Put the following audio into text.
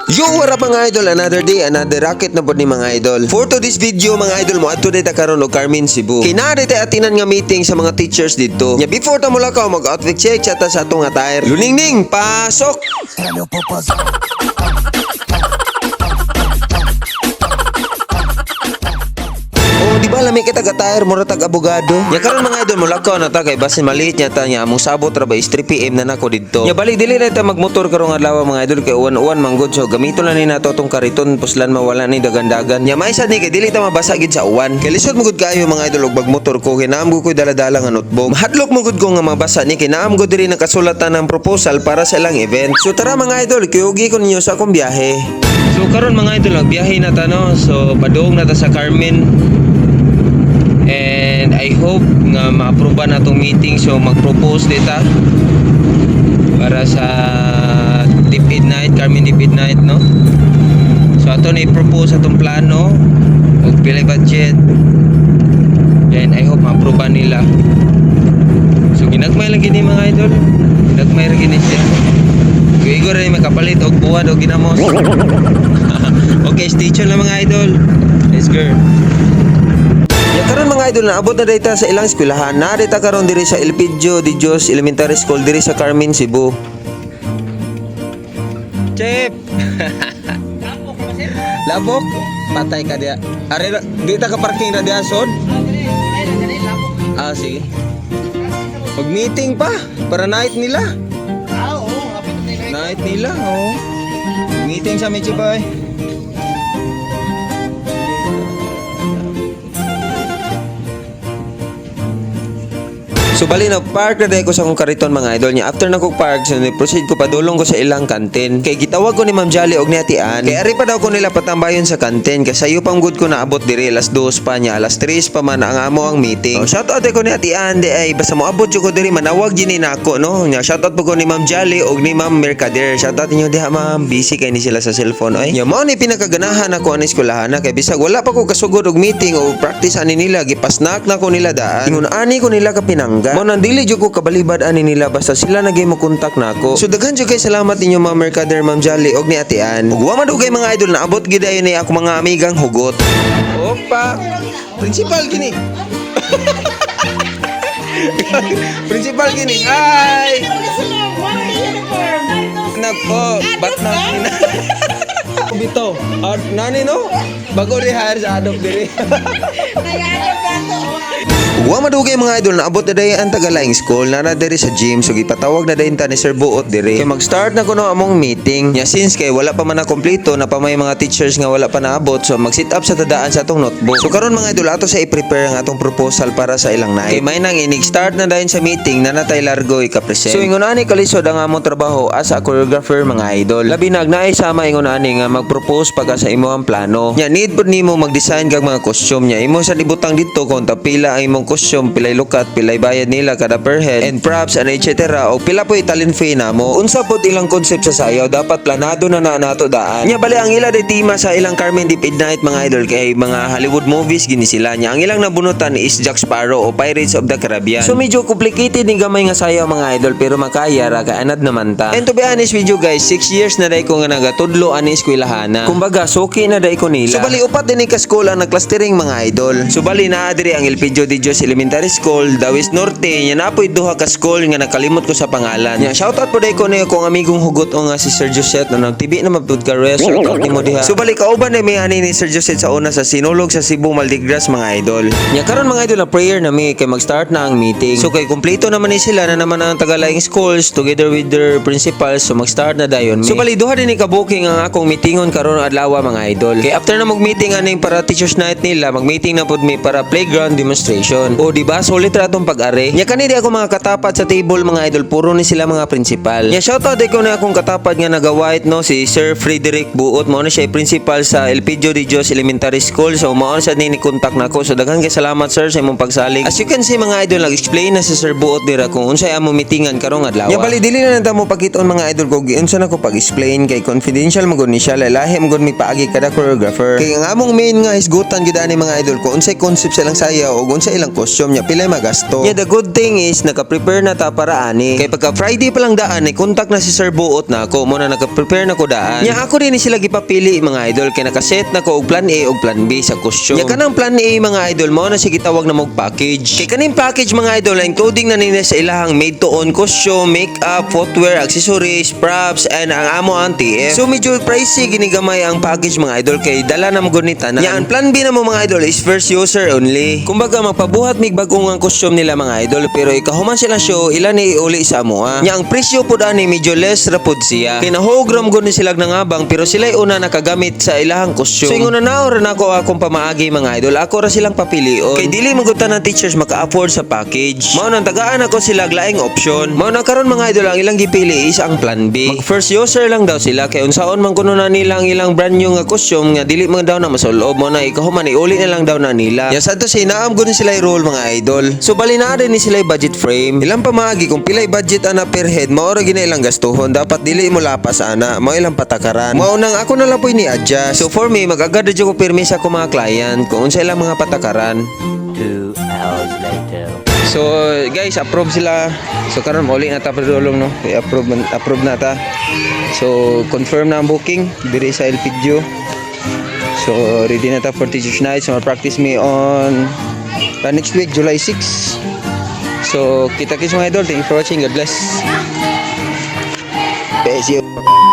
Yo, what up mga idol? Another day, another racket na po ni mga idol. For to this video mga idol mo, at today ta karon og Carmen Cebu. Kinari ta atinan nga meeting sa mga teachers dito. Nya before ta mula ka mag-outfit check sa atong attire. Luningning, pasok! Oh, di ba lami kita attire mo tag abogado? Nya karon mga idol mo lakaw na ta kay basin maliit nya ta nya among sabot ra ba is 3 PM na nako didto. Nya balik dili na ta magmotor karong adlaw mga idol kay uwan-uwan manggod so gamiton na ni nato tong kariton puslan mawala ni dagandagan. Nya may sad ni kay dili ta mabasa gid sa uwan. Kay lisod mo gud kaayo mga idol og bagmotor ko kinaam ko dala-dala nga notebook. Mahadlok mo gud ko nga mabasa ni kinaam gud diri nakasulatan ng proposal para sa ilang event. So tara mga idol, kuyugi ko ninyo sa akong biyahe. So karon mga idol, biyahe na ta no. So padung na ta sa Carmen. And I hope nga ma-approve na tong meeting so mag-propose dita para sa Tipid Night, Carmen Tipid Night no. So ato na i-propose atong plano og pila budget. And I hope ma-approve nila. So ginagmay lang gini mga idol. Ginagmay ra gini siya. Igor rin makapalit og buwad og ginamos. Okay, stay tuned lang mga idol. Let's go. Ya karon mga idol na abot na data sa ilang eskwelahan na data karon diri sa Elpidio de Dios Elementary School diri sa Carmen Cebu. Chep. Labok, patay ka dia. Are di ta ka parking ra dia sod? Ah, sige. Mag-meeting pa para night nila. Night nila, oh. Meeting sa Michibay. So bali na park na ko sa akong kariton mga idol niya. After na ko park, so proceed ko padulong ko sa ilang kantin. Kay gitawag ko ni Ma'am Jolly og ni Ate Ann. Kay ari pa daw ko nila patambayon sa kantin. Kay sayo pang good ko na abot diri alas 2 pa niya, alas 3 pa man ang amo ang meeting. So shout out ko ni Ate Ann di ay basta mo abot ko diri manawag gini nako no. Nya shout out po ko ni Ma'am Jolly og ni Ma'am Mercader. Shout out niyo diha ma'am, busy kay ni sila sa cellphone oy. Nya mao ni pinakaganahan ako ani eskwelahan na kay bisag wala pa ko kasugod og meeting o practice ani nila gipasnak na ko nila daan. Ingon ani ko nila kapinangga. Mo nang dili jud ko kabalibad ani nila basta sila nagay mo kontak nako. So daghan jud kay salamat ninyo Ma'am Mercader, Ma'am Jolly og ni Ate Ann. Ug wa madugay mga idol na abot gid ayon ni ako mga amigang hugot. Opa. Principal gini. Principal gini. Ay. Nako, bat na nina. Bito. Nani no? Bago rehire sa adop diri. Wa madugay mga idol na abot na dayon ang Tagalaing School na diri sa gym so gipatawag na dayon ta ni Sir Buot diri. Kay mag-start na kuno among meeting. Nya since kay wala pa man na kompleto na pa may mga teachers nga wala pa naabot so mag-sit up sa tadaan sa atong notebook. So karon mga idol ato sa i-prepare ang atong proposal para sa ilang night. Kay may nang inig-start na dayon sa meeting na natay largo ika-present. So ingon ani kalisod ang among trabaho as a choreographer mga idol. Labi na naay sama ingon ani nga mag-propose pagka sa imong plano. Nya need pud nimo mag-design kag mga costume nya. Imo sa ibutang dito kung tapila ang imong costume, pilay lukat, pilay bayad nila kada per head, and props and etc. o pila po italin fee na mo. Unsa po ilang concept sa sayaw, dapat planado na nato daan. Nya bali ang ila de tema sa ilang Carmen Tipid Night mga idol kay mga Hollywood movies gini sila nya. Ang ilang nabunutan is Jack Sparrow o Pirates of the Caribbean. So medyo complicated ni gamay nga sayaw mga idol pero makaya ra kay anad naman ta. And to be honest with you guys, 6 years na dai ko nga nagatudlo ani eskwelahana. Kumbaga suki na dai ko nila. So bali upat din ka school ang nagclustering mga idol. So bali naa diri ang Elpidio de Dios Elementary School, Dawis Norte, nya napoy duha ka school nga nakalimot ko sa pangalan. Nya shoutout po day ko ni akong amigong hugot o nga si Sir Josette na nagtibi na mabtud ka rest. Shoutout nimo diha. So balik kauban na may ani ni Sir Josette sa una sa Sinulog sa Cebu Maldigras mga idol. Nya karon mga idol na prayer na mi kay mag-start na ang meeting. So kay kumpleto naman ni sila na naman ang Tagalaing Schools together with their principals so mag-start na dayon mi. So bali duha din ni ka-booking ang akong meetingon karon adlaw mga idol. Kay after na mag-meeting aning para teachers night nila, mag-meeting na pud mi para playground demonstration. O di ba solid ra tong pag-ari. Nya kani di ako mga katapat sa table mga idol, puro ni sila mga principal. Nya shoutout di ko na akong katapat nga naga-white no si Sir Frederick Buot, mo na siya principal sa Elpidio de Dios Elementary School. So mao sa ni contact nako. So daghan kay salamat sir sa imong pagsalig. As you can see mga idol, nag-explain na si Sir Buot dira kung unsay amo meetingan karong adlaw. Nya bali dili na namo pakit-on mga idol ko giunsa na ko pag-explain kay confidential magud ni siya, lalahi magud mi paagi kada choreographer. Kay ang among main nga hisgutan gid ani mga idol ko unsay concept sa ilang sayaw o unsay ilang costume niya pila magasto. Yeah, the good thing is naka-prepare na ta para ani. Kay pagka Friday pa lang daan ay contact na si Sir Buot na ako mo na naka-prepare na ko daan. Nya ako din ni sila gipapili mga idol kay nakaset na ko og plan A ug plan B sa costume. Nya kanang plan A mga idol mao na si gitawag na mog package. Kay kaning package mga idol including na nila sa ilahang made to own costume, makeup, footwear, accessories, props and ang amo ang TF. So medyo pricey ginigamay ang package mga idol kay dala na magunita na. Nya ang plan B na mo mga idol is first user only. Kumbaga magpabuhat mig bagong ang costume nila mga idol pero ikahuman sila show ilan ni uli sa amoa. Nya ang presyo pud ani medyo less ra pud siya. Kay nahogram gud ni sila nangabang pero sila una nakagamit sa ilahang costume. So ingon na ra nako akong pamaagi mga idol. Ako ra silang papilion. Kay dili magutan ng teachers maka-afford sa package. Mao nang tagaan ako sila laing option. Mao na karon mga idol ang ilang gipili is ang plan B. Mag first user lang daw sila kay unsaon man kuno na nila ang ilang brand new nga costume nga dili man daw na masulob mo na ikahuman iuli na lang daw na nila. Ya sadto si naam gud sila i-roll mga idol. So bali na rin ni sila budget frame. Ilang pamaagi kung pilay budget ana per head mao ra gina ilang gastuhon dapat dili mo lapas ana mao ilang patakaran. Mao nang ako na lang po ni adjust. So for me mag-agad ko pirmi sa ko mga client kung unsa ilang mga patakaran. 2 hours later. So guys, approve sila. So karon uli na ta padulong no. Approve na ta. So confirm na ang booking diri sa El Pidgio. So ready na ta for Teachers Night. So practice me on next week July 6. So kita-kits mga idol. Thank you for watching. God bless. Peace.